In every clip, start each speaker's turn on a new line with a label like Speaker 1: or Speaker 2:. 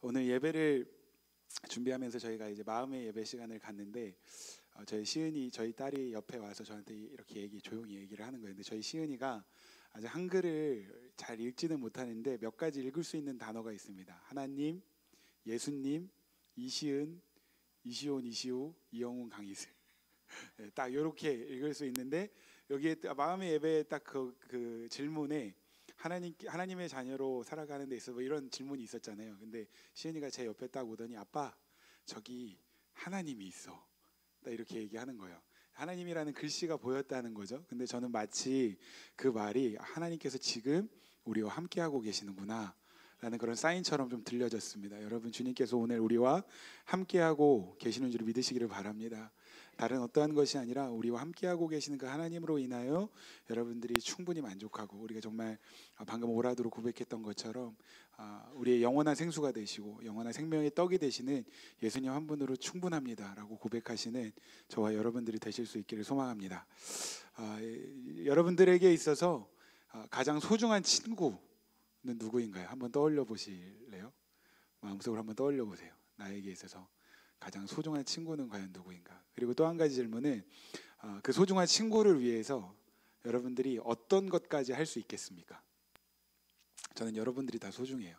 Speaker 1: 오늘 예배를 준비하면서 저희가 이제 마음의 예배 시간을 갖는데 저희 시은이 저희 딸이 옆에 와서 저한테 이렇게 조용히 얘기를 하는 거예요. 근데 저희 시은이가 아직 한글을 잘 읽지는 못하는데 몇 가지 읽을 수 있는 단어가 있습니다. 하나님, 예수님, 이시은, 이시온, 이시우, 이영훈, 강희슬. 딱 이렇게 읽을 수 있는데 여기에 마음의 예배에 딱 그 질문에 하나님의 자녀로 살아가는 데 있어 뭐 이런 질문이 있었잖아요. 근데 시은이가 제 옆에 딱 오더니 아빠 저기 하나님이 있어. 딱 이렇게 얘기하는 거예요. 하나님이라는 글씨가 보였다는 거죠. 근데 저는 마치 그 말이 하나님께서 지금 우리와 함께하고 계시는구나 라는 그런 사인처럼 좀 들려졌습니다. 여러분, 주님께서 오늘 우리와 함께하고 계시는 줄 믿으시기를 바랍니다. 다른 어떠한 것이 아니라 우리와 함께하고 계시는 그 하나님으로 인하여 여러분들이 충분히 만족하고, 우리가 정말 방금 오라도로 고백했던 것처럼 우리의 영원한 생수가 되시고 영원한 생명의 떡이 되시는 예수님 한 분으로 충분합니다 라고 고백하시는 저와 여러분들이 되실 수 있기를 소망합니다. 여러분들에게 있어서 가장 소중한 친구는 누구인가요? 한번 떠올려 보실래요? 마음속으로 한번 떠올려 보세요. 나에게 있어서 가장 소중한 친구는 과연 누구인가? 그리고 또 한 가지 질문은 그 소중한 친구를 위해서 여러분들이 어떤 것까지 할 수 있겠습니까? 저는 여러분들이 다 소중해요.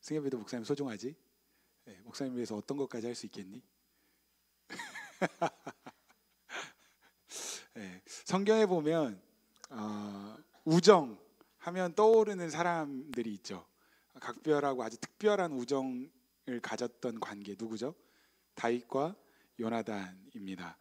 Speaker 1: 승엽이도 목사님 소중하지? 네, 목사님 위해서 어떤 것까지 할 수 있겠니? 네, 성경에 보면 우정 하면 떠오르는 사람들이 있죠. 각별하고 아주 특별한 우정을 가졌던 관계 누구죠? 다윗과 요나단입니다.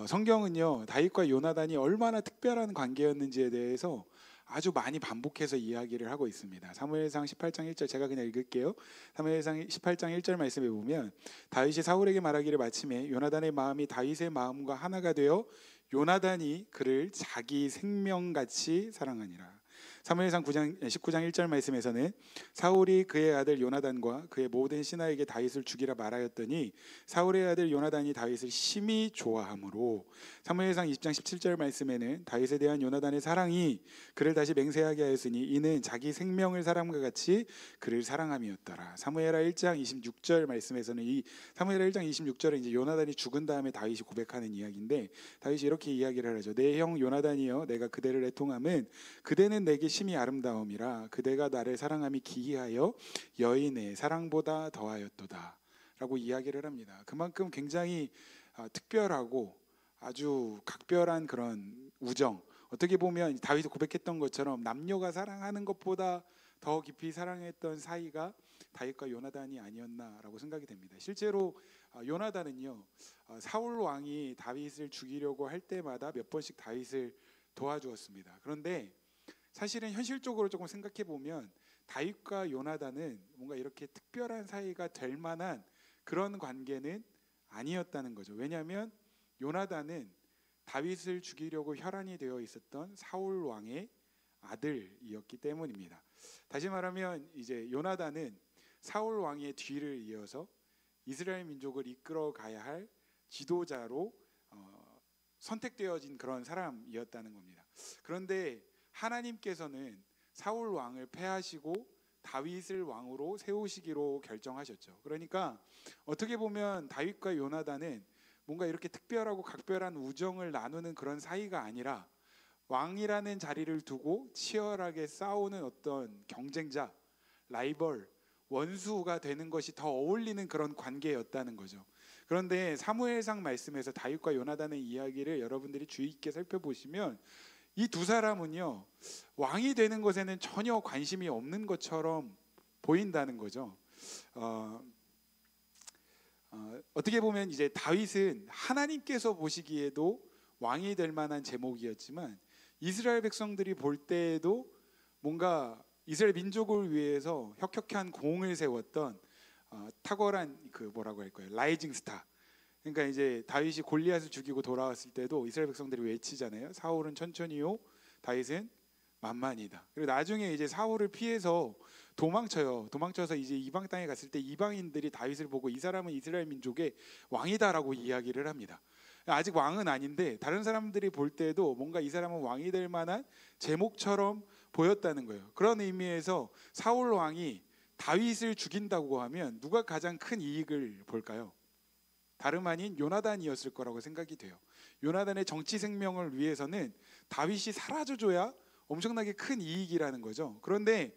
Speaker 1: 성경은요, 다윗과 요나단이 얼마나 특별한 관계였는지에 대해서 아주 많이 반복해서 이야기를 하고 있습니다. 사무엘상 18장 1절 제가 그냥 읽을게요. 사무엘상 18장 1절 말씀에 보면 다윗이 사울에게 말하기를 마침에 요나단의 마음이 다윗의 마음과 하나가 되어 요나단이 그를 자기 생명같이 사랑하니라. 사무엘상 19장 1절 말씀에서는 사울이 그의 아들 요나단과 그의 모든 신하에게 다윗을 죽이라 말하였더니 사울의 아들 요나단이 다윗을 심히 좋아하므로, 사무엘상 20장 17절 말씀에는 다윗에 대한 요나단의 사랑이 그를 다시 맹세하게 하였으니 이는 자기 생명을 사랑과 같이 그를 사랑함이었더라. 사무엘하 1장 26절 말씀에서는 이 사무엘하 1장 26절에 이제 요나단이 죽은 다음에 다윗이 고백하는 이야기인데, 다윗이 이렇게 이야기를 하죠. 내 형 요나단이여, 내가 그대를 애통함은 그대는 내게 심히 아름다움이라 그대가 나를 사랑함이 기이하여 여인의 사랑보다 더하였도다 라고 이야기를 합니다. 그만큼 굉장히 특별하고 아주 각별한 그런 우정, 어떻게 보면 다윗이 고백했던 것처럼 남녀가 사랑하는 것보다 더 깊이 사랑했던 사이가 다윗과 요나단이 아니었나라고 생각이 됩니다. 실제로 요나단은요, 사울 왕이 다윗을 죽이려고 할 때마다 몇 번씩 다윗을 도와주었습니다. 그런데 사실은 현실적으로 조금 생각해 보면 다윗과 요나단은 뭔가 이렇게 특별한 사이가 될 만한 그런 관계는 아니었다는 거죠. 왜냐하면 요나단은 다윗을 죽이려고 혈안이 되어 있었던 사울 왕의 아들이었기 때문입니다. 다시 말하면 이제 요나단은 사울 왕의 뒤를 이어서 이스라엘 민족을 이끌어 가야 할 지도자로 선택되어진 그런 사람이었다는 겁니다. 그런데 하나님께서는 사울 왕을 패하시고 다윗을 왕으로 세우시기로 결정하셨죠. 그러니까 어떻게 보면 다윗과 요나단은 뭔가 이렇게 특별하고 각별한 우정을 나누는 그런 사이가 아니라 왕이라는 자리를 두고 치열하게 싸우는 어떤 경쟁자, 라이벌, 원수가 되는 것이 더 어울리는 그런 관계였다는 거죠. 그런데 사무엘상 말씀에서 다윗과 요나단의 이야기를 여러분들이 주의 깊게 살펴보시면 이 두 사람은요, 왕이 되는 것에는 전혀 관심이 없는 것처럼 보인다는 거죠. 어떻게 보면 이제 다윗은 하나님께서 보시기에도 왕이 될 만한 제목이었지만 이스라엘 백성들이 볼 때에도 뭔가 이스라엘 민족을 위해서 혁혁한 공을 세웠던 탁월한 그 뭐라고 할까요? 라이징 스타. 그러니까 이제 다윗이 골리앗을 죽이고 돌아왔을 때도 이스라엘 백성들이 외치잖아요. 사울은 천천히요, 다윗은 만만이다. 그리고 나중에 이제 사울을 피해서 도망쳐요. 도망쳐서 이제 이방 땅에 갔을 때 이방인들이 다윗을 보고 이 사람은 이스라엘 민족의 왕이다라고 이야기를 합니다. 아직 왕은 아닌데 다른 사람들이 볼 때도 뭔가 이 사람은 왕이 될 만한 제목처럼 보였다는 거예요. 그런 의미에서 사울 왕이 다윗을 죽인다고 하면 누가 가장 큰 이익을 볼까요? 다름 아닌 요나단이었을 거라고 생각이 돼요. 요나단의 정치 생명을 위해서는 다윗이 사라져줘야 엄청나게 큰 이익이라는 거죠. 그런데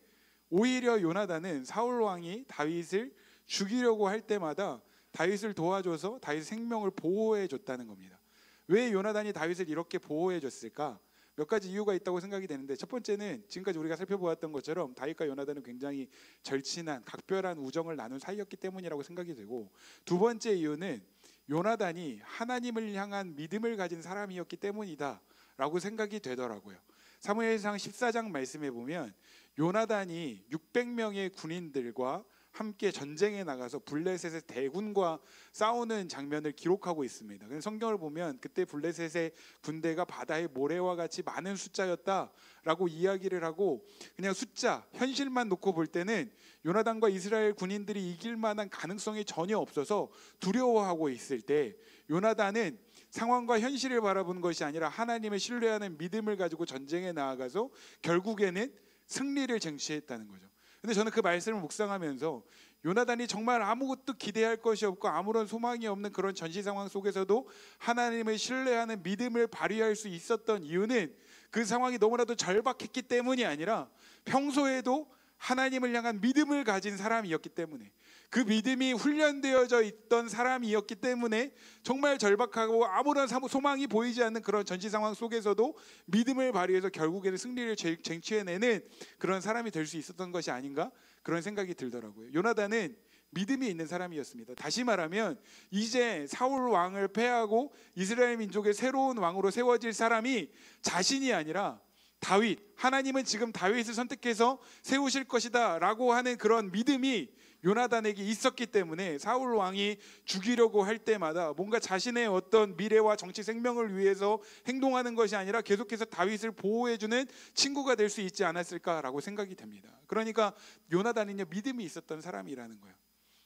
Speaker 1: 오히려 요나단은 사울 왕이 다윗을 죽이려고 할 때마다 다윗을 도와줘서 다윗의 생명을 보호해 줬다는 겁니다. 왜 요나단이 다윗을 이렇게 보호해 줬을까? 몇 가지 이유가 있다고 생각이 되는데, 첫 번째는 지금까지 우리가 살펴보았던 것처럼 다윗과 요나단은 굉장히 절친한 각별한 우정을 나눈 사이였기 때문이라고 생각이 되고, 두 번째 이유는 요나단이 하나님을 향한 믿음을 가진 사람이었기 때문이다 라고 생각이 되더라고요. 사무엘상 14장 말씀에 보면 요나단이 600명의 군인들과 함께 전쟁에 나가서 블레셋의 대군과 싸우는 장면을 기록하고 있습니다. 성경을 보면 그때 블레셋의 군대가 바다의 모래와 같이 많은 숫자였다라고 이야기를 하고, 그냥 숫자, 현실만 놓고 볼 때는 요나단과 이스라엘 군인들이 이길 만한 가능성이 전혀 없어서 두려워하고 있을 때, 요나단은 상황과 현실을 바라본 것이 아니라 하나님을 신뢰하는 믿음을 가지고 전쟁에 나아가서 결국에는 승리를 쟁취했다는 거죠. 근데 저는 그 말씀을 묵상하면서 요나단이 정말 아무것도 기대할 것이 없고 아무런 소망이 없는 그런 전시 상황 속에서도 하나님을 신뢰하는 믿음을 발휘할 수 있었던 이유는 그 상황이 너무나도 절박했기 때문이 아니라 평소에도 하나님을 향한 믿음을 가진 사람이었기 때문에, 그 믿음이 훈련되어져 있던 사람이었기 때문에 정말 절박하고 아무런 소망이 보이지 않는 그런 전시 상황 속에서도 믿음을 발휘해서 결국에는 승리를 쟁취해내는 그런 사람이 될 수 있었던 것이 아닌가, 그런 생각이 들더라고요. 요나단은 믿음이 있는 사람이었습니다. 다시 말하면 이제 사울 왕을 패하고 이스라엘 민족의 새로운 왕으로 세워질 사람이 자신이 아니라 다윗, 하나님은 지금 다윗을 선택해서 세우실 것이다 라고 하는 그런 믿음이 요나단에게 있었기 때문에 사울 왕이 죽이려고 할 때마다 뭔가 자신의 어떤 미래와 정치 생명을 위해서 행동하는 것이 아니라 계속해서 다윗을 보호해주는 친구가 될 수 있지 않았을까라고 생각이 됩니다. 그러니까 요나단은요, 믿음이 있었던 사람이라는 거예요.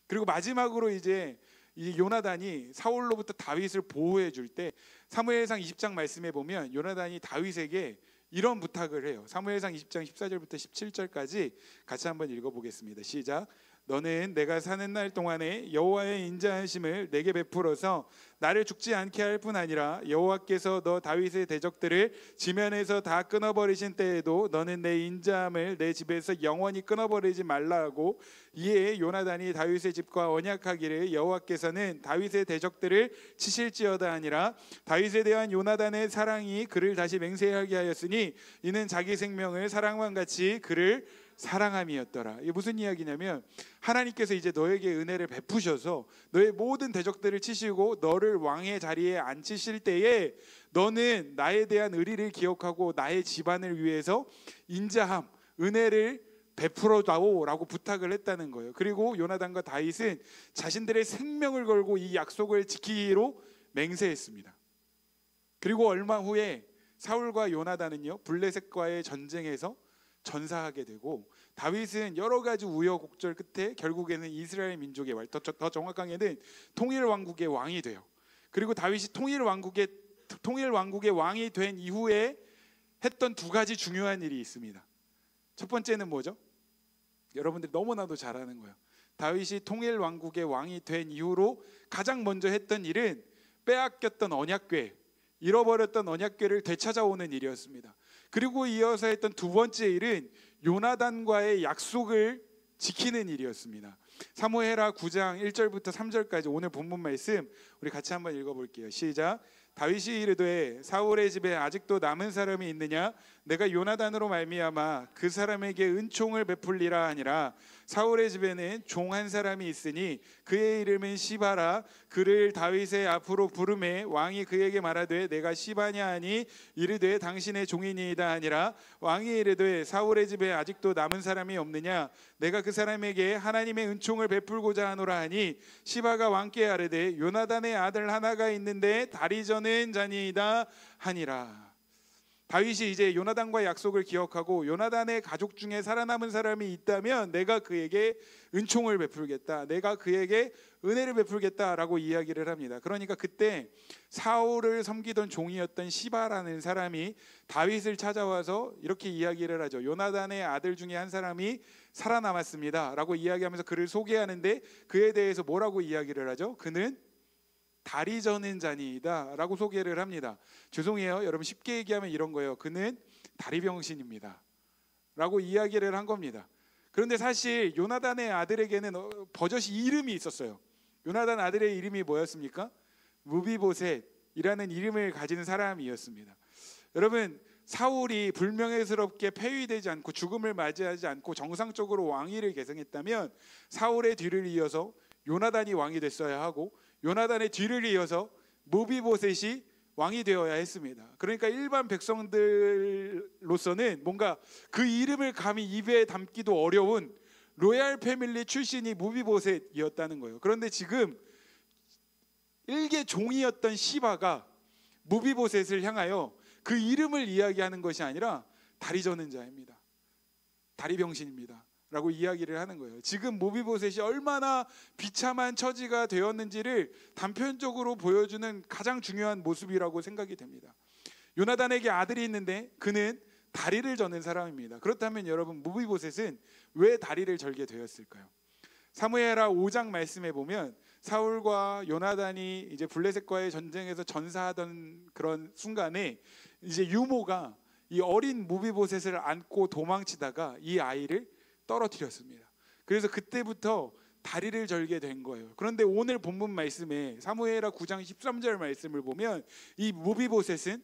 Speaker 1: 그리고 마지막으로 이제 이 요나단이 사울로부터 다윗을 보호해 줄 때 사무엘상 20장 말씀에 보면 요나단이 다윗에게 이런 부탁을 해요. 사무엘상 20장 14절부터 17절까지 같이 한번 읽어보겠습니다. 시작. 너는 내가 사는 날 동안에 여호와의 인자하심을 내게 베풀어서 나를 죽지 않게 할 뿐 아니라 여호와께서 너 다윗의 대적들을 지면에서 다 끊어버리신 때에도 너는 내 인자함을 내 집에서 영원히 끊어버리지 말라 하고, 이에 요나단이 다윗의 집과 언약하기를 여호와께서는 다윗의 대적들을 치실지어다 하니라. 다윗에 대한 요나단의 사랑이 그를 다시 맹세하게 하였으니 이는 자기 생명을 사랑과 같이 그를 사랑함이었더라. 이게 무슨 이야기냐면, 하나님께서 이제 너에게 은혜를 베푸셔서 너의 모든 대적들을 치시고 너를 왕의 자리에 앉히실 때에 너는 나에 대한 의리를 기억하고 나의 집안을 위해서 인자함, 은혜를 베풀어다오라고 부탁을 했다는 거예요. 그리고 요나단과 다윗은 자신들의 생명을 걸고 이 약속을 지키기로 맹세했습니다. 그리고 얼마 후에 사울과 요나단은요, 블레셋과의 전쟁에서 전사하게 되고, 다윗은 여러 가지 우여곡절 끝에 결국에는 이스라엘 민족의 왕, 더 정확하게는 통일 왕국의 왕이 돼요. 그리고 다윗이 통일 왕국의 왕이 된 이후에 했던 두 가지 중요한 일이 있습니다. 첫 번째는 뭐죠? 여러분들이 너무나도 잘 아는 거예요. 다윗이 통일 왕국의 왕이 된 이후로 가장 먼저 했던 일은 빼앗겼던 언약궤, 잃어버렸던 언약궤를 되찾아오는 일이었습니다. 그리고 이어서 했던 두 번째 일은 요나단과의 약속을 지키는 일이었습니다. 사무엘하 9장 1절부터 3절까지 오늘 본문 말씀 우리 같이 한번 읽어볼게요. 시작. 다윗이 이르되 사울의 집에 아직도 남은 사람이 있느냐? 내가 요나단으로 말미암아 그 사람에게 은총을 베풀리라 하니라. 사울의 집에는 종 한 사람이 있으니 그의 이름은 시바라. 그를 다윗의 앞으로 부르매 왕이 그에게 말하되 내가 시바냐 하니 이르되 당신의 종이니이다 하니라. 왕이 이르되 사울의 집에 아직도 남은 사람이 없느냐? 내가 그 사람에게 하나님의 은총을 베풀고자 하노라 하니 시바가 왕께 아뢰되 요나단의 아들 하나가 있는데 다리 저는 자니이다 하니라. 다윗이 이제 요나단과의 약속을 기억하고 요나단의 가족 중에 살아남은 사람이 있다면 내가 그에게 은총을 베풀겠다, 내가 그에게 은혜를 베풀겠다라고 이야기를 합니다. 그러니까 그때 사울을 섬기던 종이었던 시바라는 사람이 다윗을 찾아와서 이렇게 이야기를 하죠. 요나단의 아들 중에 한 사람이 살아남았습니다 라고 이야기하면서 그를 소개하는데, 그에 대해서 뭐라고 이야기를 하죠? 그는 다리 저는 자니이다 라고 소개를 합니다. 죄송해요, 여러분, 쉽게 얘기하면 이런 거예요. 그는 다리병신입니다 라고 이야기를 한 겁니다. 그런데 사실 요나단의 아들에게는 버젓이 이름이 있었어요. 요나단 아들의 이름이 뭐였습니까? 무비보셋이라는 이름을 가진 사람이었습니다. 여러분, 사울이 불명예스럽게 폐위되지 않고 죽음을 맞이하지 않고 정상적으로 왕위를 계승했다면 사울의 뒤를 이어서 요나단이 왕이 됐어야 하고, 요나단의 뒤를 이어서 무비보셋이 왕이 되어야 했습니다. 그러니까 일반 백성들로서는 뭔가 그 이름을 감히 입에 담기도 어려운 로얄 패밀리 출신이 무비보셋이었다는 거예요. 그런데 지금 일개 종이었던 시바가 무비보셋을 향하여 그 이름을 이야기하는 것이 아니라 다리 저는 자입니다, 다리병신입니다 라고 이야기를 하는 거예요. 지금 무비보셋이 얼마나 비참한 처지가 되었는지를 단편적으로 보여주는 가장 중요한 모습이라고 생각이 됩니다. 요나단에게 아들이 있는데 그는 다리를 저는 사람입니다. 그렇다면 여러분, 무비보셋은 왜 다리를 절게 되었을까요? 사무엘하 5장 말씀에 보면 사울과 요나단이 이제 블레셋과의 전쟁에서 전사하던 그런 순간에 이제 유모가 이 어린 무비보셋을 안고 도망치다가 이 아이를 떨어뜨렸습니다. 그래서 그때부터 다리를 절게 된 거예요. 그런데 오늘 본문 말씀에 사무엘하 9장 13절 말씀을 보면 이 무비보셋은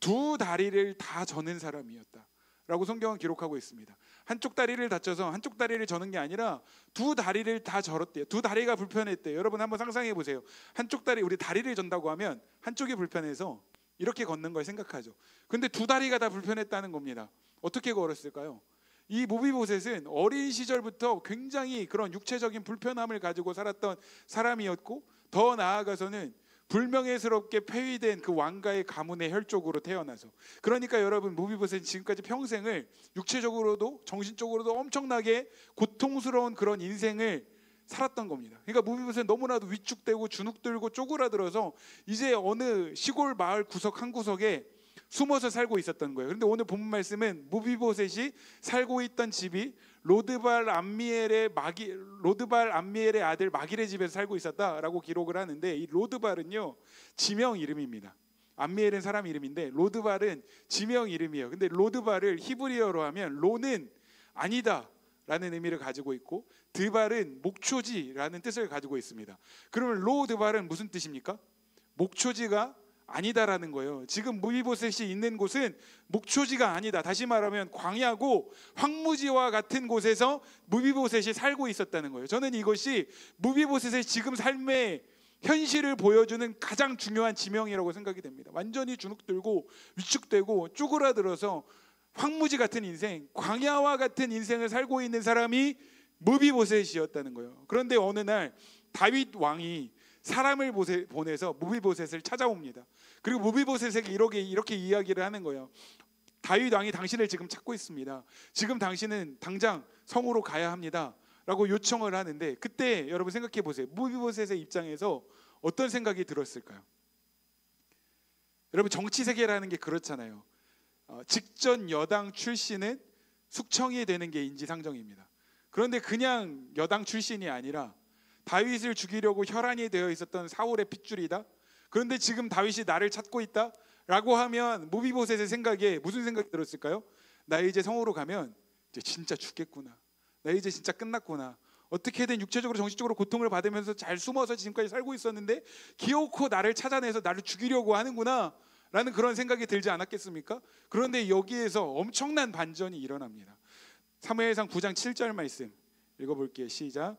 Speaker 1: 두 다리를 다 저는 사람이었다 라고 성경은 기록하고 있습니다. 한쪽 다리를 다쳐서 한쪽 다리를 저는 게 아니라 두 다리를 다 절었대요. 두 다리가 불편했대요. 여러분 한번 상상해 보세요. 한쪽 다리, 우리 다리를 전다고 하면 한쪽이 불편해서 이렇게 걷는 걸 생각하죠. 근데 두 다리가 다 불편했다는 겁니다. 어떻게 걸었을까요? 이 무비보셋은 어린 시절부터 굉장히 그런 육체적인 불편함을 가지고 살았던 사람이었고, 더 나아가서는 불명예스럽게 폐위된 그 왕가의 가문의 혈족으로 태어나서, 그러니까 여러분, 무비보셋은 지금까지 평생을 육체적으로도 정신적으로도 엄청나게 고통스러운 그런 인생을 살았던 겁니다. 그러니까 무비보셋은 너무나도 위축되고 주눅들고 쪼그라들어서 이제 어느 시골 마을 구석 한 구석에 숨어서 살고 있었던 거예요. 그런데 오늘 본문 말씀은 무비보셋이 살고 있던 집이 로드발 암미엘의 아들 마길의 집에서 살고 있었다라고 기록을 하는데, 이 로드발은요 지명 이름입니다. 암미엘은 사람 이름인데 로드발은 지명 이름이에요. 근데 로드발을 히브리어로 하면 로는 아니다 라는 의미를 가지고 있고, 드발은 목초지라는 뜻을 가지고 있습니다. 그러면 로드발은 무슨 뜻입니까? 목초지가 아니다라는 거예요. 지금 무비보셋이 있는 곳은 목초지가 아니다. 다시 말하면 광야고 황무지와 같은 곳에서 무비보셋이 살고 있었다는 거예요. 저는 이것이 무비보셋의 지금 삶의 현실을 보여주는 가장 중요한 지명이라고 생각이 됩니다. 완전히 주눅들고 위축되고 쪼그라들어서 황무지 같은 인생, 광야와 같은 인생을 살고 있는 사람이 무비보셋이었다는 거예요. 그런데 어느 날 다윗 왕이 사람을 보내서 무비보셋을 찾아옵니다. 그리고 무비보셋에게 이렇게 이야기를 하는 거예요. 다윗 왕이 당신을 지금 찾고 있습니다. 지금 당신은 당장 성으로 가야 합니다 라고 요청을 하는데, 그때 여러분 생각해 보세요. 무비보셋의 입장에서 어떤 생각이 들었을까요? 여러분, 정치 세계라는 게 그렇잖아요. 직전 여당 출신은 숙청이 되는 게 인지상정입니다. 그런데 그냥 여당 출신이 아니라 다윗을 죽이려고 혈안이 되어 있었던 사울의 핏줄이다. 그런데 지금 다윗이 나를 찾고 있다 라고 하면 무비보셋의 생각에 무슨 생각이 들었을까요? 나 이제 성으로 가면 이제 진짜 죽겠구나, 나 이제 진짜 끝났구나, 어떻게든 육체적으로 정신적으로 고통을 받으면서 잘 숨어서 지금까지 살고 있었는데 기어코 나를 찾아내서 나를 죽이려고 하는구나 라는 그런 생각이 들지 않았겠습니까? 그런데 여기에서 엄청난 반전이 일어납니다. 사무엘상 9장 7절 말씀 읽어볼게요. 시작.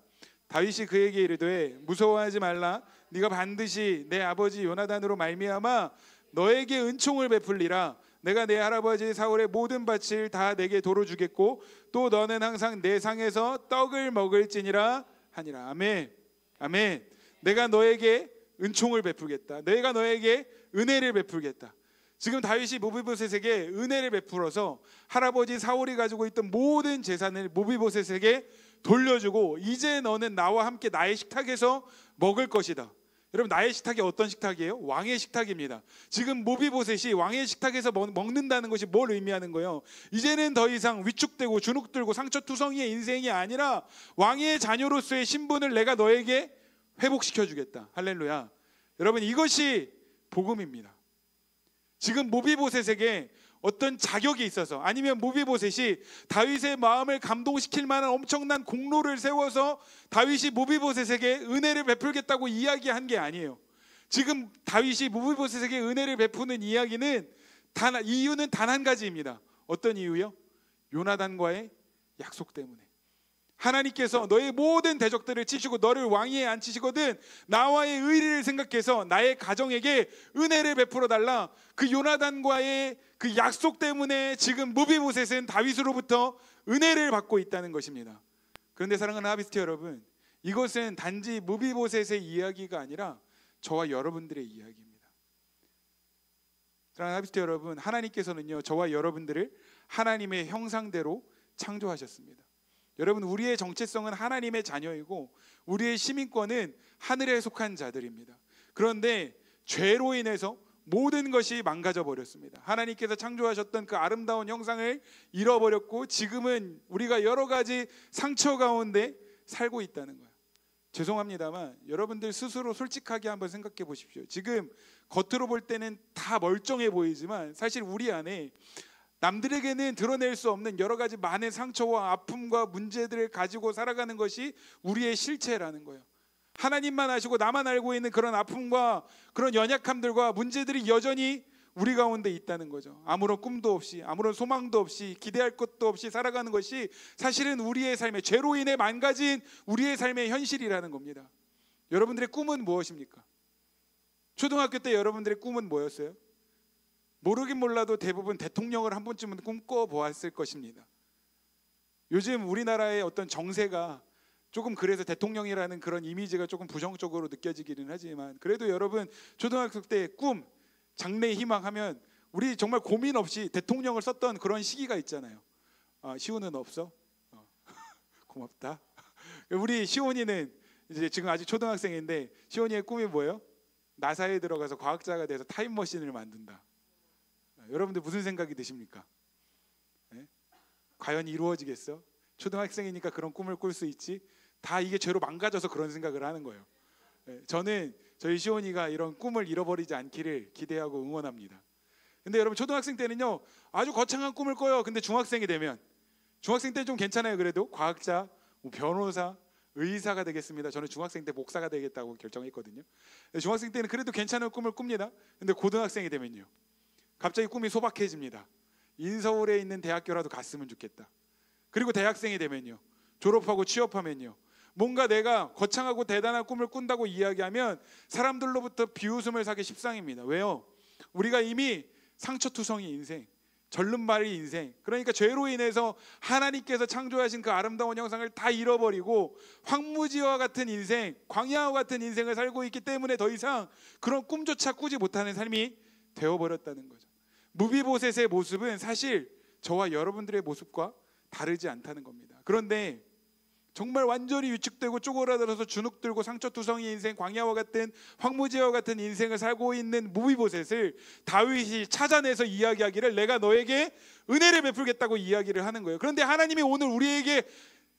Speaker 1: 다윗이 그에게 이르되 무서워하지 말라. 네가 반드시 내 아버지 요나단으로 말미암아 너에게 은총을 베풀리라. 내가 내 할아버지 사울의 모든 밭을 다 내게 도로 주겠고 또 너는 항상 내 상에서 떡을 먹을지니라 하니라. 아멘. 아멘. 내가 너에게 은총을 베풀겠다. 내가 너에게 은혜를 베풀겠다. 지금 다윗이 무비보셋에게 은혜를 베풀어서 할아버지 사울이 가지고 있던 모든 재산을 무비보셋에게 돌려주고 이제 너는 나와 함께 나의 식탁에서 먹을 것이다. 여러분, 나의 식탁이 어떤 식탁이에요? 왕의 식탁입니다. 지금 모비보셋이 왕의 식탁에서 먹는다는 것이 뭘 의미하는 거예요? 이제는 더 이상 위축되고 주눅들고 상처투성이의 인생이 아니라 왕의 자녀로서의 신분을 내가 너에게 회복시켜 주겠다. 할렐루야. 여러분, 이것이 복음입니다. 지금 모비보셋에게 어떤 자격이 있어서, 아니면 모비보셋이 다윗의 마음을 감동시킬 만한 엄청난 공로를 세워서 다윗이 모비보셋에게 은혜를 베풀겠다고 이야기한 게 아니에요. 지금 다윗이 모비보셋에게 은혜를 베푸는 이유는 단 한 가지입니다. 어떤 이유요? 요나단과의 약속 때문에. 하나님께서 너의 모든 대적들을 치시고 너를 왕위에 앉히시거든 나와의 의리를 생각해서 나의 가정에게 은혜를 베풀어 달라. 그 요나단과의 그 약속 때문에 지금 모비보셋은 다윗으로부터 은혜를 받고 있다는 것입니다. 그런데 사랑하는 하비스트 여러분, 이것은 단지 모비보셋의 이야기가 아니라 저와 여러분들의 이야기입니다. 사랑하는 하비스트 여러분, 하나님께서는요, 저와 여러분들을 하나님의 형상대로 창조하셨습니다. 여러분, 우리의 정체성은 하나님의 자녀이고 우리의 시민권은 하늘에 속한 자들입니다. 그런데 죄로 인해서 모든 것이 망가져 버렸습니다. 하나님께서 창조하셨던 그 아름다운 형상을 잃어버렸고 지금은 우리가 여러 가지 상처 가운데 살고 있다는 거예요. 죄송합니다만 여러분들 스스로 솔직하게 한번 생각해 보십시오. 지금 겉으로 볼 때는 다 멀쩡해 보이지만 사실 우리 안에 남들에게는 드러낼 수 없는 여러 가지 많은 상처와 아픔과 문제들을 가지고 살아가는 것이 우리의 실체라는 거예요. 하나님만 아시고 나만 알고 있는 그런 아픔과 그런 연약함들과 문제들이 여전히 우리 가운데 있다는 거죠. 아무런 꿈도 없이, 아무런 소망도 없이, 기대할 것도 없이 살아가는 것이 사실은 우리의 삶의, 죄로 인해 망가진 우리의 삶의 현실이라는 겁니다. 여러분들의 꿈은 무엇입니까? 초등학교 때 여러분들의 꿈은 뭐였어요? 모르긴 몰라도 대부분 대통령을 한 번쯤은 꿈꿔보았을 것입니다. 요즘 우리나라의 어떤 정세가 조금 그래서 대통령이라는 그런 이미지가 조금 부정적으로 느껴지기는 하지만 그래도 여러분 초등학교 때 꿈, 장래 희망하면 우리 정말 고민 없이 대통령을 썼던 그런 시기가 있잖아요. 시온은 없어? 고맙다. 우리 시온이는 이제 지금 아직 초등학생인데 시온이의 꿈이 뭐예요? 나사에 들어가서 과학자가 돼서 타임머신을 만든다. 여러분들 무슨 생각이 드십니까? 네? 과연 이루어지겠어? 초등학생이니까 그런 꿈을 꿀 수 있지? 다 이게 죄로 망가져서 그런 생각을 하는 거예요. 네, 저는 저희 시온이가 이런 꿈을 잃어버리지 않기를 기대하고 응원합니다. 근데 여러분 초등학생 때는요 아주 거창한 꿈을 꿔요. 근데 중학생이 되면, 중학생 때는 좀 괜찮아요. 그래도 과학자, 변호사, 의사가 되겠습니다. 저는 중학생 때 목사가 되겠다고 결정했거든요. 중학생 때는 그래도 괜찮은 꿈을 꿉니다. 근데 고등학생이 되면요 갑자기 꿈이 소박해집니다. 인서울에 있는 대학교라도 갔으면 좋겠다. 그리고 대학생이 되면요 졸업하고 취업하면요 뭔가 내가 거창하고 대단한 꿈을 꾼다고 이야기하면 사람들로부터 비웃음을 사기 십상입니다. 왜요? 우리가 이미 상처투성이 인생, 절름발이 인생, 그러니까 죄로 인해서 하나님께서 창조하신 그 아름다운 형상을 다 잃어버리고 황무지와 같은 인생, 광야와 같은 인생을 살고 있기 때문에 더 이상 그런 꿈조차 꾸지 못하는 삶이 되어버렸다는 거죠. 무비보셋의 모습은 사실 저와 여러분들의 모습과 다르지 않다는 겁니다. 그런데 정말 완전히 위축되고 쪼그라들어서 주눅들고 상처투성이 인생, 광야와 같은 황무지와 같은 인생을 살고 있는 무비보셋을 다윗이 찾아내서 이야기하기를 내가 너에게 은혜를 베풀겠다고 이야기를 하는 거예요. 그런데 하나님이 오늘 우리에게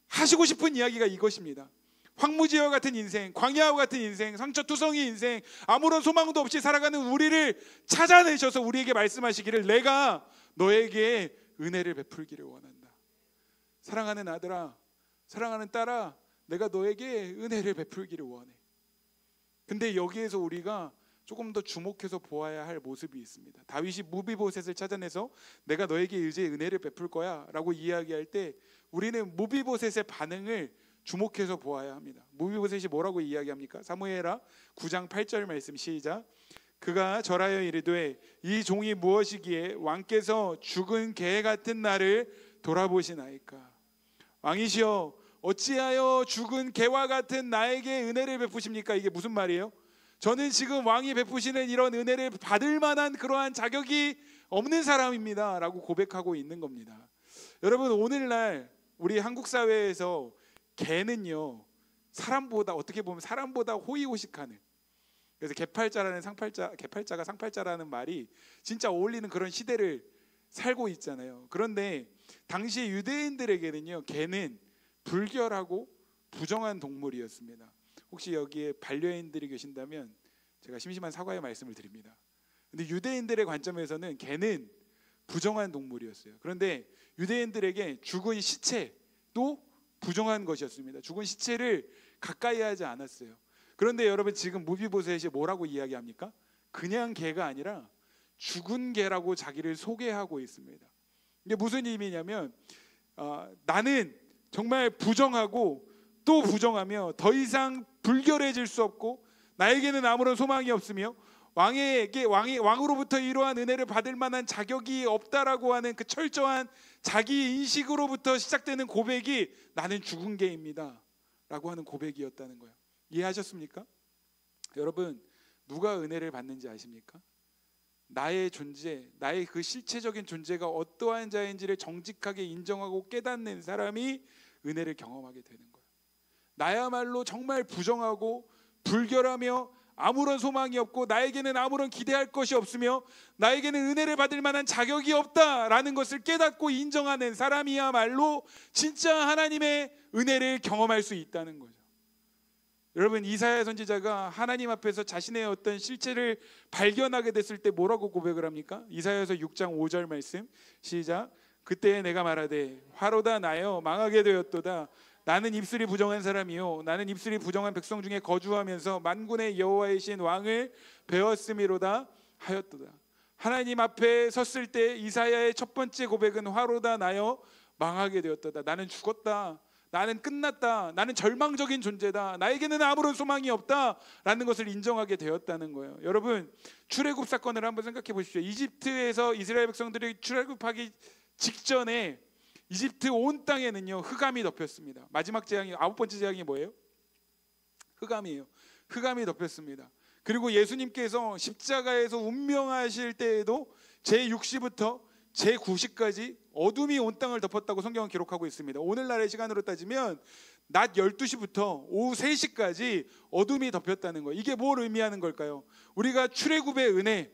Speaker 1: 하시고 싶은 이야기가 이것입니다. 황무지와 같은 인생, 광야와 같은 인생, 상처투성이 인생, 아무런 소망도 없이 살아가는 우리를 찾아내셔서 우리에게 말씀하시기를 내가 너에게 은혜를 베풀기를 원한다. 사랑하는 아들아, 사랑하는 딸아, 내가 너에게 은혜를 베풀기를 원해. 근데 여기에서 우리가 조금 더 주목해서 보아야 할 모습이 있습니다. 다윗이 무비보셋을 찾아내서 내가 너에게 이제 은혜를 베풀 거야 라고 이야기할 때 우리는 무비보셋의 반응을 주목해서 보아야 합니다. 무비보셋이 뭐라고 이야기합니까? 사무엘하 9장 8절 말씀 시작. 그가 절하여 이르되 이 종이 무엇이기에 왕께서 죽은 개 같은 나를 돌아보시나이까. 왕이시여 어찌하여 죽은 개와 같은 나에게 은혜를 베푸십니까? 이게 무슨 말이에요? 저는 지금 왕이 베푸시는 이런 은혜를 받을 만한 그러한 자격이 없는 사람입니다 라고 고백하고 있는 겁니다. 여러분 오늘날 우리 한국 사회에서 개는요 사람보다 어떻게 보면 사람보다 호의호식하는, 그래서 개팔자가 상팔자라는 말이 진짜 어울리는 그런 시대를 살고 있잖아요. 그런데 당시 유대인들에게는요 개는 불결하고 부정한 동물이었습니다. 혹시 여기에 반려인들이 계신다면 제가 심심한 사과의 말씀을 드립니다. 근데 유대인들의 관점에서는 개는 부정한 동물이었어요. 그런데 유대인들에게 죽은 시체도 부정한 것이었습니다. 죽은 시체를 가까이 하지 않았어요. 그런데 여러분 지금 무비보셋이 뭐라고 이야기합니까? 그냥 개가 아니라 죽은 개라고 자기를 소개하고 있습니다. 이게 무슨 의미냐면 나는 정말 부정하고 또 부정하며 더 이상 불결해질 수 없고 나에게는 아무런 소망이 없으며 왕으로부터 이러한 은혜를 받을 만한 자격이 없다라고 하는 그 철저한 자기 인식으로부터 시작되는 고백이 나는 죽은 개입니다 라고 하는 고백이었다는 거예요. 이해하셨습니까? 여러분 누가 은혜를 받는지 아십니까? 나의 존재, 나의 그 실체적인 존재가 어떠한 자인지를 정직하게 인정하고 깨닫는 사람이 은혜를 경험하게 되는 거예요. 나야말로 정말 부정하고 불결하며 아무런 소망이 없고 나에게는 아무런 기대할 것이 없으며 나에게는 은혜를 받을 만한 자격이 없다라는 것을 깨닫고 인정하는 사람이야말로 진짜 하나님의 은혜를 경험할 수 있다는 거죠. 여러분 이사야 선지자가 하나님 앞에서 자신의 어떤 실체를 발견하게 됐을 때 뭐라고 고백을 합니까? 이사야서 6장 5절 말씀 시작. 그때 내가 말하되 화로다 나여 망하게 되었도다. 나는 입술이 부정한 사람이요 나는 입술이 부정한 백성 중에 거주하면서 만군의 여호와이신 왕을 배웠음이로다 하였도다. 하나님 앞에 섰을 때 이사야의 첫 번째 고백은 화로다 나여 망하게 되었도다. 나는 죽었다. 나는 끝났다. 나는 절망적인 존재다. 나에게는 아무런 소망이 없다라는 것을 인정하게 되었다는 거예요. 여러분 출애굽 사건을 한번 생각해 보십시오. 이집트에서 이스라엘 백성들이 출애굽하기 직전에 이집트 온 땅에는요 흑암이 덮였습니다. 마지막 재앙이 아홉 번째 재앙이 뭐예요? 흑암이에요. 흑암이 덮였습니다. 그리고 예수님께서 십자가에서 운명하실 때에도 제6시부터 제9시까지 어둠이 온 땅을 덮었다고 성경은 기록하고 있습니다. 오늘날의 시간으로 따지면 낮 12시부터 오후 3시까지 어둠이 덮였다는 거예요. 이게 뭘 의미하는 걸까요? 우리가 출애굽의 은혜,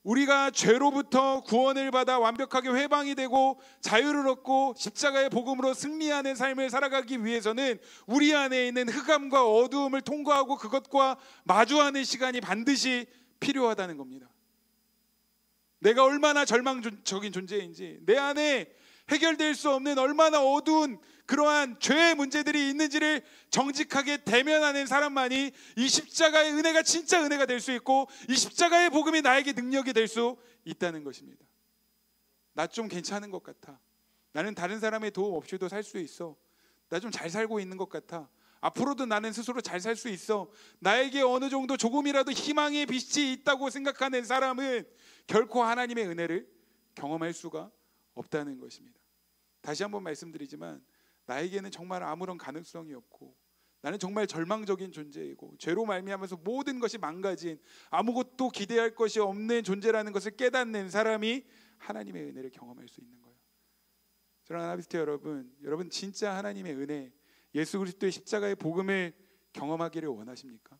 Speaker 1: 우리가 죄로부터 구원을 받아 완벽하게 회방이 되고 자유를 얻고 십자가의 복음으로 승리하는 삶을 살아가기 위해서는 우리 안에 있는 흑암과 어두움을 통과하고 그것과 마주하는 시간이 반드시 필요하다는 겁니다. 내가 얼마나 절망적인 존재인지, 내 안에 해결될 수 없는 얼마나 어두운 그러한 죄의 문제들이 있는지를 정직하게 대면하는 사람만이 이 십자가의 은혜가 진짜 은혜가 될 수 있고 이 십자가의 복음이 나에게 능력이 될 수 있다는 것입니다. 나 좀 괜찮은 것 같아. 나는 다른 사람의 도움 없이도 살 수 있어. 나 좀 잘 살고 있는 것 같아. 앞으로도 나는 스스로 잘 살 수 있어. 나에게 어느 정도 조금이라도 희망의 빛이 있다고 생각하는 사람은 결코 하나님의 은혜를 경험할 수가 없다는 것입니다. 다시 한번 말씀드리지만 나에게는 정말 아무런 가능성이 없고 나는 정말 절망적인 존재이고 죄로 말미암아서 모든 것이 망가진 아무것도 기대할 것이 없는 존재라는 것을 깨닫는 사람이 하나님의 은혜를 경험할 수 있는 거예요. 사랑하는 하나비스트 여러분 진짜 하나님의 은혜, 예수 그리스도의 십자가의 복음을 경험하기를 원하십니까?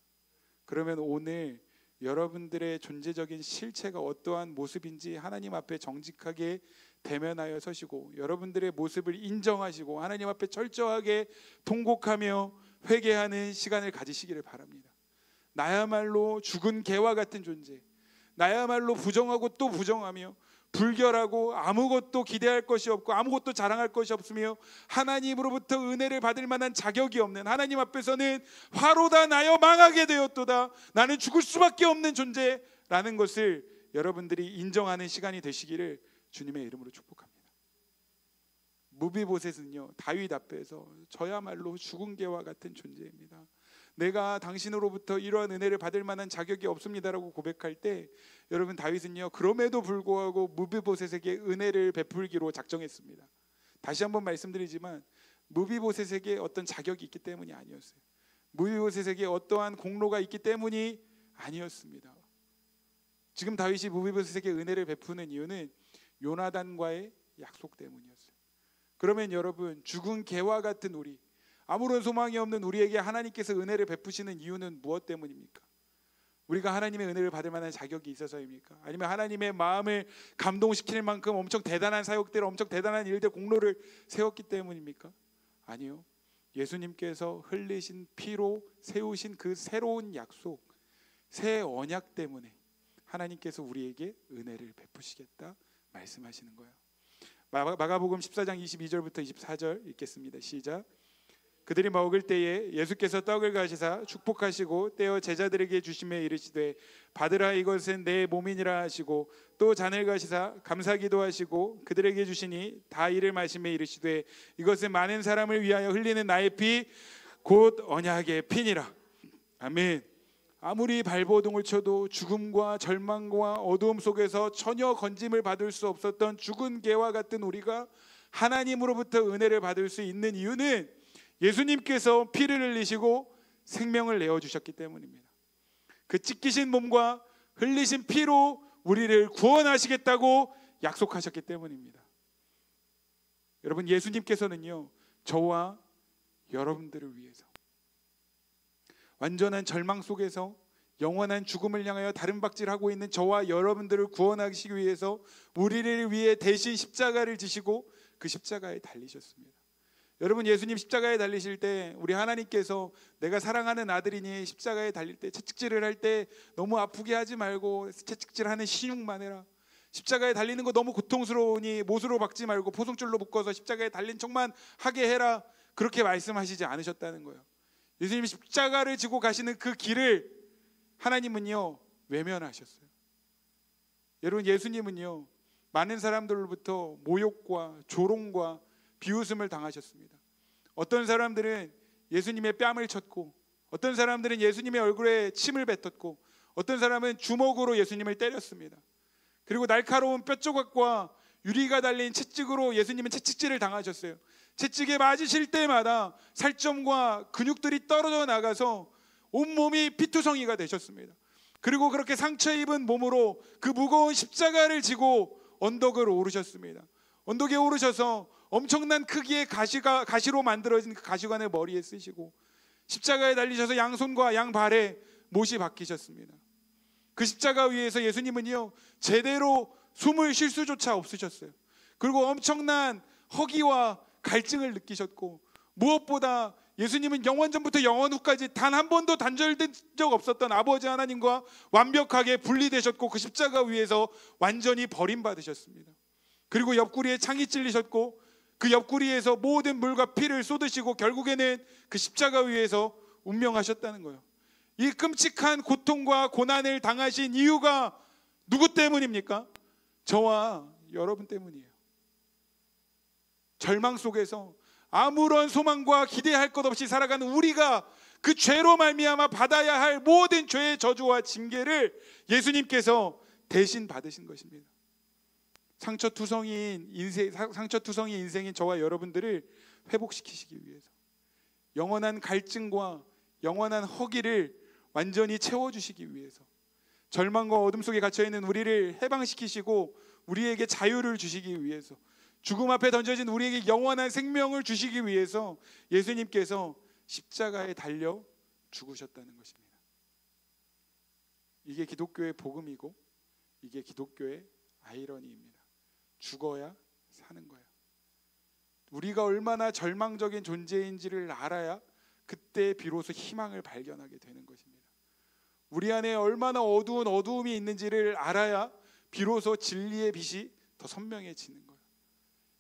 Speaker 1: 그러면 오늘 여러분들의 존재적인 실체가 어떠한 모습인지 하나님 앞에 정직하게 대면하여 서시고 여러분들의 모습을 인정하시고 하나님 앞에 철저하게 통곡하며 회개하는 시간을 가지시기를 바랍니다. 나야말로 죽은 개와 같은 존재, 나야말로 부정하고 또 부정하며 불결하고 아무것도 기대할 것이 없고 아무것도 자랑할 것이 없으며 하나님으로부터 은혜를 받을 만한 자격이 없는, 하나님 앞에서는 화로다 나여 망하게 되었도다, 나는 죽을 수밖에 없는 존재라는 것을 여러분들이 인정하는 시간이 되시기를 주님의 이름으로 축복합니다. 무비보셋은요 다윗 앞에서 저야말로 죽은 개와 같은 존재입니다. 내가 당신으로부터 이러한 은혜를 받을 만한 자격이 없습니다라고 고백할 때 여러분 다윗은요 그럼에도 불구하고 무비보셋에게 은혜를 베풀기로 작정했습니다. 다시 한번 말씀드리지만 무비보셋에게 어떤 자격이 있기 때문이 아니었어요. 무비보셋에게 어떠한 공로가 있기 때문이 아니었습니다. 지금 다윗이 무비보셋에게 은혜를 베푸는 이유는 요나단과의 약속 때문이었어요. 그러면 여러분 죽은 개와 같은 우리, 아무런 소망이 없는 우리에게 하나님께서 은혜를 베푸시는 이유는 무엇 때문입니까? 우리가 하나님의 은혜를 받을 만한 자격이 있어서입니까? 아니면 하나님의 마음을 감동시킬 만큼 엄청 대단한 사역들, 엄청 대단한 일들, 공로를 세웠기 때문입니까? 아니요. 예수님께서 흘리신 피로 세우신 그 새로운 약속, 새 언약 때문에 하나님께서 우리에게 은혜를 베푸시겠다 말씀하시는 거예요. 마가복음 14장 22절부터 24절 읽겠습니다. 시작. 그들이 먹을 때에 예수께서 떡을 가시사 축복하시고 떼어 제자들에게 주시며 이르시되 받으라, 이것은 내 몸이니라 하시고 또 잔을 가시사 감사기도 하시고 그들에게 주시니 다 이를 마시며 이르시되 이것은 많은 사람을 위하여 흘리는 나의 피 곧 언약의 피니라. 아멘. 아무리 발버둥을 쳐도 죽음과 절망과 어두움 속에서 전혀 건짐을 받을 수 없었던 죽은 개와 같은 우리가 하나님으로부터 은혜를 받을 수 있는 이유는 예수님께서 피를 흘리시고 생명을 내어주셨기 때문입니다. 그 찢기신 몸과 흘리신 피로 우리를 구원하시겠다고 약속하셨기 때문입니다. 여러분, 예수님께서는요, 저와 여러분들을 위해서 완전한 절망 속에서 영원한 죽음을 향하여 다름박질하고 있는 저와 여러분들을 구원하시기 위해서 우리를 위해 대신 십자가를 지시고 그 십자가에 달리셨습니다. 여러분, 예수님 십자가에 달리실 때 우리 하나님께서 내가 사랑하는 아들이니 십자가에 달릴 때 채찍질을 할 때 너무 아프게 하지 말고 채찍질하는 신용만 해라. 십자가에 달리는 거 너무 고통스러우니 못으로 박지 말고 포송줄로 묶어서 십자가에 달린 척만 하게 해라. 그렇게 말씀하시지 않으셨다는 거예요. 예수님이 십자가를 지고 가시는 그 길을 하나님은요 외면하셨어요. 여러분, 예수님은요 많은 사람들로부터 모욕과 조롱과 비웃음을 당하셨습니다. 어떤 사람들은 예수님의 뺨을 쳤고, 어떤 사람들은 예수님의 얼굴에 침을 뱉었고, 어떤 사람은 주먹으로 예수님을 때렸습니다. 그리고 날카로운 뼈조각과 유리가 달린 채찍으로 예수님은 채찍질을 당하셨어요. 채찍에 맞으실 때마다 살점과 근육들이 떨어져 나가서 온몸이 피투성이가 되셨습니다. 그리고 그렇게 상처 입은 몸으로 그 무거운 십자가를 지고 언덕을 오르셨습니다. 언덕에 오르셔서 엄청난 크기의 가시로 만들어진 그 가시관을 머리에 쓰시고 십자가에 달리셔서 양손과 양발에 못이 박히셨습니다. 그 십자가 위에서 예수님은요 제대로 숨을 쉴 수조차 없으셨어요. 그리고 엄청난 허기와 갈증을 느끼셨고, 무엇보다 예수님은 영원 전부터 영원 후까지 단 한 번도 단절된 적 없었던 아버지 하나님과 완벽하게 분리되셨고 그 십자가 위에서 완전히 버림받으셨습니다. 그리고 옆구리에 창이 찔리셨고 그 옆구리에서 모든 물과 피를 쏟으시고 결국에는 그 십자가 위에서 운명하셨다는 거예요. 이 끔찍한 고통과 고난을 당하신 이유가 누구 때문입니까? 저와 여러분 때문이에요. 절망 속에서 아무런 소망과 기대할 것 없이 살아가는 우리가 그 죄로 말미암아 받아야 할 모든 죄의 저주와 징계를 예수님께서 대신 받으신 것입니다. 상처투성이인 인생인 저와 여러분들을 회복시키시기 위해서, 영원한 갈증과 영원한 허기를 완전히 채워주시기 위해서, 절망과 어둠 속에 갇혀있는 우리를 해방시키시고 우리에게 자유를 주시기 위해서, 죽음 앞에 던져진 우리에게 영원한 생명을 주시기 위해서 예수님께서 십자가에 달려 죽으셨다는 것입니다. 이게 기독교의 복음이고 이게 기독교의 아이러니입니다. 죽어야 사는 거예요. 우리가 얼마나 절망적인 존재인지를 알아야 그때 비로소 희망을 발견하게 되는 것입니다. 우리 안에 얼마나 어두운 어두움이 있는지를 알아야 비로소 진리의 빛이 더 선명해지는 거예요.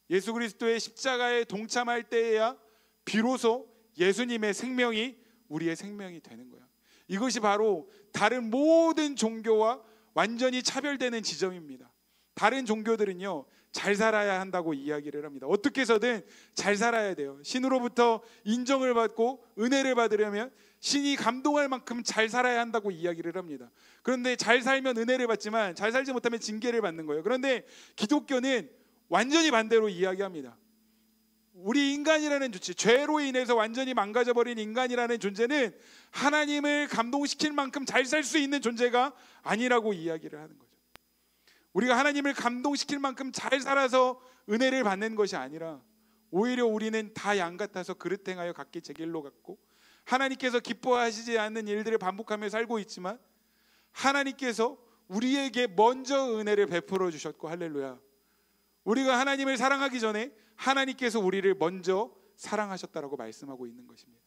Speaker 1: 예수 그리스도의 십자가에 동참할 때에야 비로소 예수님의 생명이 우리의 생명이 되는 거예요. 이것이 바로 다른 모든 종교와 완전히 차별되는 지점입니다. 다른 종교들은요 잘 살아야 한다고 이야기를 합니다. 어떻게 해서든 잘 살아야 돼요. 신으로부터 인정을 받고 은혜를 받으려면 신이 감동할 만큼 잘 살아야 한다고 이야기를 합니다. 그런데 잘 살면 은혜를 받지만 잘 살지 못하면 징계를 받는 거예요. 그런데 기독교는 완전히 반대로 이야기합니다. 우리 인간이라는 존재, 죄로 인해서 완전히 망가져버린 인간이라는 존재는 하나님을 감동시킬 만큼 잘 살 수 있는 존재가 아니라고 이야기를 하는 거죠. 우리가 하나님을 감동시킬 만큼 잘 살아서 은혜를 받는 것이 아니라 오히려 우리는 다 양 같아서 그릇 행하여 각기 제 길로 갔고 하나님께서 기뻐하시지 않는 일들을 반복하며 살고 있지만 하나님께서 우리에게 먼저 은혜를 베풀어 주셨고, 할렐루야. 우리가 하나님을 사랑하기 전에 하나님께서 우리를 먼저 사랑하셨다라고 말씀하고 있는 것입니다.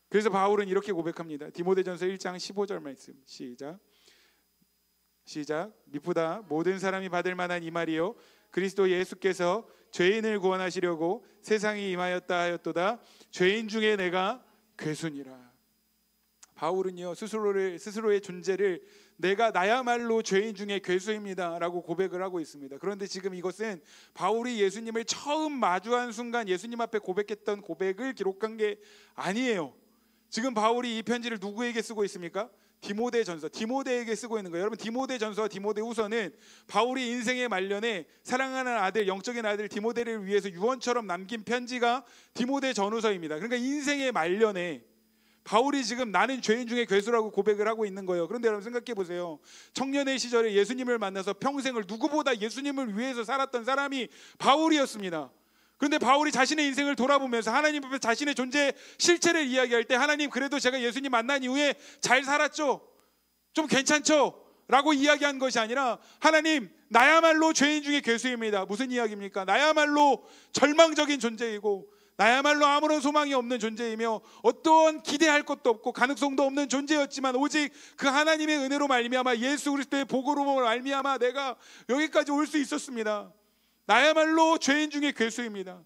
Speaker 1: 그래서 바울은 이렇게 고백합니다. 디모데전서 1장 15절 말씀, 시작. 미쁘다 모든 사람이 받을 만한 이 말이요 그리스도 예수께서 죄인을 구원하시려고 세상에 임하였다 하였도다. 죄인 중에 내가 괴순이라. 바울은요 스스로의 존재를 내가 나야말로 죄인 중에 괴수입니다 라고 고백을 하고 있습니다. 그런데 지금 이것은 바울이 예수님을 처음 마주한 순간 예수님 앞에 고백했던 고백을 기록한 게 아니에요. 지금 바울이 이 편지를 누구에게 쓰고 있습니까? 디모데전서, 디모데에게 쓰고 있는 거예요. 여러분, 디모데전서와 디모데후서는 바울이 인생의 말년에 사랑하는 아들, 영적인 아들 디모데를 위해서 유언처럼 남긴 편지가 디모데전후서입니다. 그러니까 인생의 말년에 바울이 지금 나는 죄인 중에 괴수라고 고백을 하고 있는 거예요. 그런데 여러분 생각해 보세요. 청년의 시절에 예수님을 만나서 평생을 누구보다 예수님을 위해서 살았던 사람이 바울이었습니다. 그런데 바울이 자신의 인생을 돌아보면서 하나님 앞에 자신의 존재 실체를 이야기할 때, 하나님 그래도 제가 예수님 만난 이후에 잘 살았죠, 좀 괜찮죠 라고 이야기한 것이 아니라, 하나님 나야말로 죄인 중에 괴수입니다. 무슨 이야기입니까? 나야말로 절망적인 존재이고 나야말로 아무런 소망이 없는 존재이며 어떠한 기대할 것도 없고 가능성도 없는 존재였지만 오직 그 하나님의 은혜로 말미암아 예수 그리스도의 복으로 말미암아 내가 여기까지 올 수 있었습니다. 나야말로 죄인 중에 괴수입니다.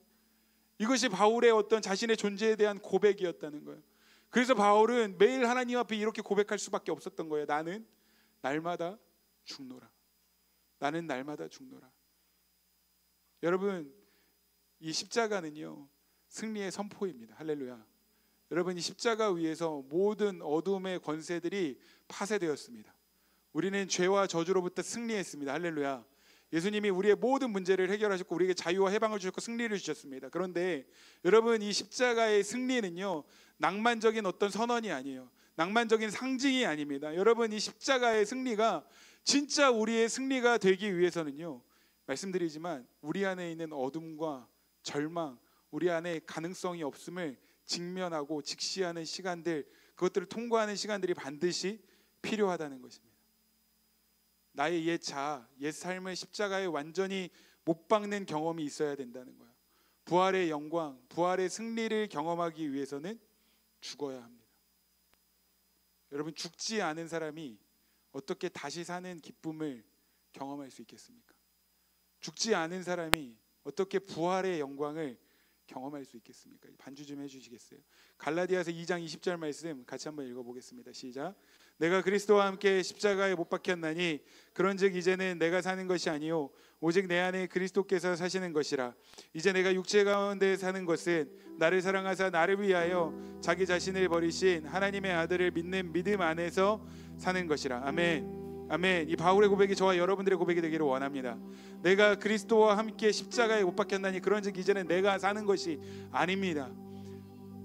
Speaker 1: 이것이 바울의 어떤 자신의 존재에 대한 고백이었다는 거예요. 그래서 바울은 매일 하나님 앞에 이렇게 고백할 수밖에 없었던 거예요. 나는 날마다 죽노라. 나는 날마다 죽노라. 여러분, 이 십자가는요 승리의 선포입니다. 할렐루야. 여러분, 이 십자가 위에서 모든 어둠의 권세들이 파쇄되었습니다. 우리는 죄와 저주로부터 승리했습니다. 할렐루야. 예수님이 우리의 모든 문제를 해결하셨고 우리에게 자유와 해방을 주셨고 승리를 주셨습니다. 그런데 여러분, 이 십자가의 승리는요 낭만적인 어떤 선언이 아니에요. 낭만적인 상징이 아닙니다. 여러분, 이 십자가의 승리가 진짜 우리의 승리가 되기 위해서는요, 말씀드리지만 우리 안에 있는 어둠과 절망, 우리 안에 가능성이 없음을 직면하고 직시하는 시간들, 그것들을 통과하는 시간들이 반드시 필요하다는 것입니다. 나의 옛 자아, 옛 삶을 십자가에 완전히 못 박는 경험이 있어야 된다는 거예요. 부활의 영광, 부활의 승리를 경험하기 위해서는 죽어야 합니다. 여러분, 죽지 않은 사람이 어떻게 다시 사는 기쁨을 경험할 수 있겠습니까? 죽지 않은 사람이 어떻게 부활의 영광을 경험할 수 있겠습니까? 반주 좀 해주시겠어요? 갈라디아서 2장 20절 말씀 같이 한번 읽어보겠습니다. 시작. 내가 그리스도와 함께 십자가에 못 박혔나니 그런즉 이제는 내가 사는 것이 아니요 오직 내 안에 그리스도께서 사시는 것이라. 이제 내가 육체 가운데 사는 것은 나를 사랑하사 나를 위하여 자기 자신을 버리신 하나님의 아들을 믿는 믿음 안에서 사는 것이라. 아멘. 아멘. 이 바울의 고백이 저와 여러분들의 고백이 되기를 원합니다. 내가 그리스도와 함께 십자가에 못 박혔나니 그런즉 이제는 내가 사는 것이 아닙니다.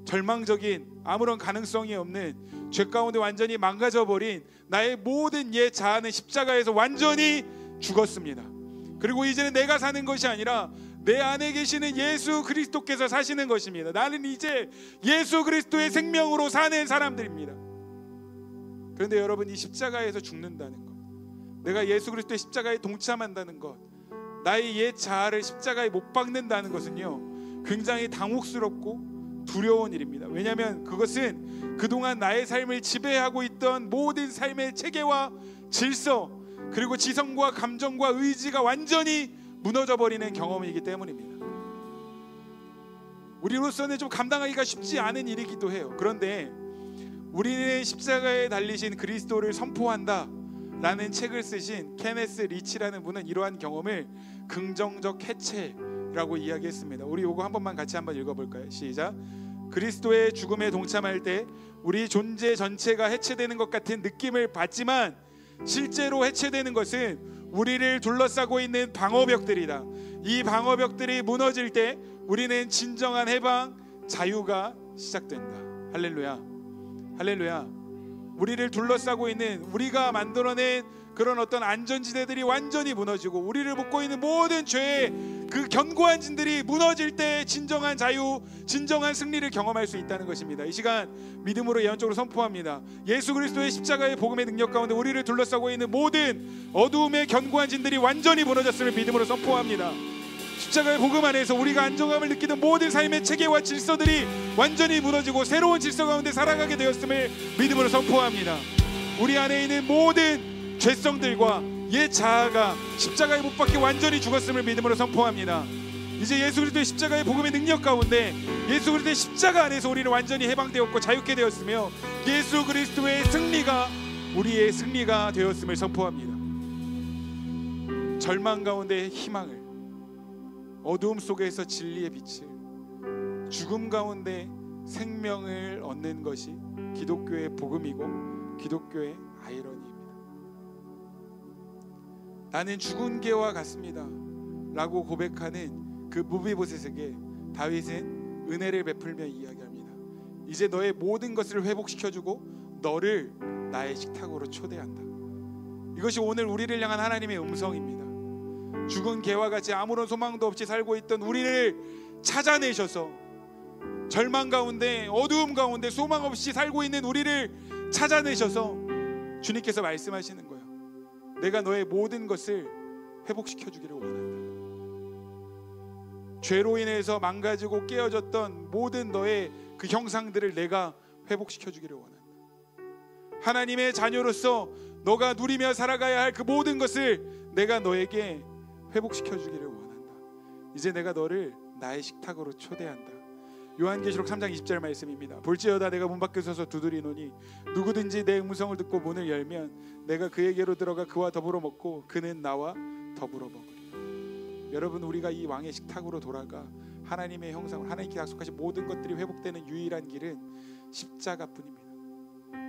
Speaker 1: 절망적인 아무런 가능성이 없는 죄 가운데 완전히 망가져버린 나의 모든 옛 자아는 십자가에서 완전히 죽었습니다. 그리고 이제는 내가 사는 것이 아니라 내 안에 계시는 예수 그리스도께서 사시는 것입니다. 나는 이제 예수 그리스도의 생명으로 사는 사람들입니다. 그런데 여러분, 이 십자가에서 죽는다는 것, 내가 예수 그리스도의 십자가에 동참한다는 것, 나의 옛 자아를 십자가에 못 박는다는 것은요 굉장히 당혹스럽고 두려운 일입니다. 왜냐하면 그것은 그동안 나의 삶을 지배하고 있던 모든 삶의 체계와 질서, 그리고 지성과 감정과 의지가 완전히 무너져버리는 경험이기 때문입니다. 우리로서는 좀 감당하기가 쉽지 않은 일이기도 해요. 그런데 우리는 십자가에 달리신 그리스도를 선포한다 라는 책을 쓰신 케네스 리치라는 분은 이러한 경험을 긍정적 해체라고 이야기했습니다. 우리 이거 한 번만 같이 한번 읽어볼까요? 시작. 그리스도의 죽음에 동참할 때 우리 존재 전체가 해체되는 것 같은 느낌을 받지만 실제로 해체되는 것은 우리를 둘러싸고 있는 방어벽들이다. 이 방어벽들이 무너질 때 우리는 진정한 해방, 자유가 시작된다. 할렐루야. 할렐루야. 우리를 둘러싸고 있는 우리가 만들어낸 그런 어떤 안전지대들이 완전히 무너지고 우리를 묶고 있는 모든 죄의 그 견고한 진들이 무너질 때 진정한 자유, 진정한 승리를 경험할 수 있다는 것입니다. 이 시간 믿음으로 예언적으로 선포합니다. 예수 그리스도의 십자가의 복음의 능력 가운데 우리를 둘러싸고 있는 모든 어두움의 견고한 진들이 완전히 무너졌음을 믿음으로 선포합니다. 십자가의 복음 안에서 우리가 안정감을 느끼는 모든 삶의 체계와 질서들이 완전히 무너지고 새로운 질서 가운데 살아가게 되었음을 믿음으로 선포합니다. 우리 안에 있는 모든 죄성들과 옛 자아가 십자가에 못 박혀 완전히 죽었음을 믿음으로 선포합니다. 이제 예수 그리스도의 십자가의 복음의 능력 가운데 예수 그리스도의 십자가 안에서 우리는 완전히 해방되었고 자유케 되었으며 예수 그리스도의 승리가 우리의 승리가 되었음을 선포합니다. 절망 가운데 희망을, 어두움 속에서 진리의 빛을, 죽음 가운데 생명을 얻는 것이 기독교의 복음이고 기독교의 아이러니입니다. 나는 죽은 개와 같습니다 라고 고백하는 그 무비보셋에게 다윗은 은혜를 베풀며 이야기합니다. 이제 너의 모든 것을 회복시켜주고 너를 나의 식탁으로 초대한다. 이것이 오늘 우리를 향한 하나님의 음성입니다. 죽은 개와 같이 아무런 소망도 없이 살고 있던 우리를 찾아내셔서 절망 가운데 어두움 가운데 소망 없이 살고 있는 우리를 찾아내셔서 주님께서 말씀하시는 거예요. 내가 너의 모든 것을 회복시켜 주기를 원한다. 죄로 인해서 망가지고 깨어졌던 모든 너의 그 형상들을 내가 회복시켜 주기를 원한다. 하나님의 자녀로서 너가 누리며 살아가야 할 그 모든 것을 내가 너에게 회복시켜 주기를 원한다. 이제 내가 너를 나의 식탁으로 초대한다. 요한계시록 3장 20절 말씀입니다. 볼지어다 내가 문 밖에 서서 두드리노니 누구든지 내 음성을 듣고 문을 열면 내가 그에게로 들어가 그와 더불어 먹고 그는 나와 더불어 먹으리라. 여러분, 우리가 이 왕의 식탁으로 돌아가 하나님의 형상을, 하나님께 약속하신 모든 것들이 회복되는 유일한 길은 십자가뿐입니다.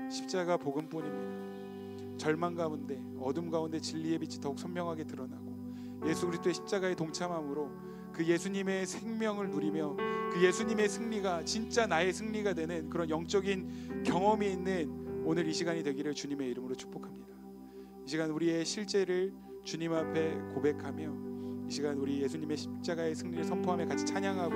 Speaker 1: 십자가 복음뿐입니다. 절망 가운데 어둠 가운데 진리의 빛이 더욱 선명하게 드러나고 예수 그리스도의 십자가에 동참함으로 그 예수님의 생명을 누리며 그 예수님의 승리가 진짜 나의 승리가 되는 그런 영적인 경험이 있는 오늘 이 시간이 되기를 주님의 이름으로 축복합니다. 이 시간 우리의 실제를 주님 앞에 고백하며 이 시간 우리 예수님의 십자가의 승리를 선포하며 같이 찬양하고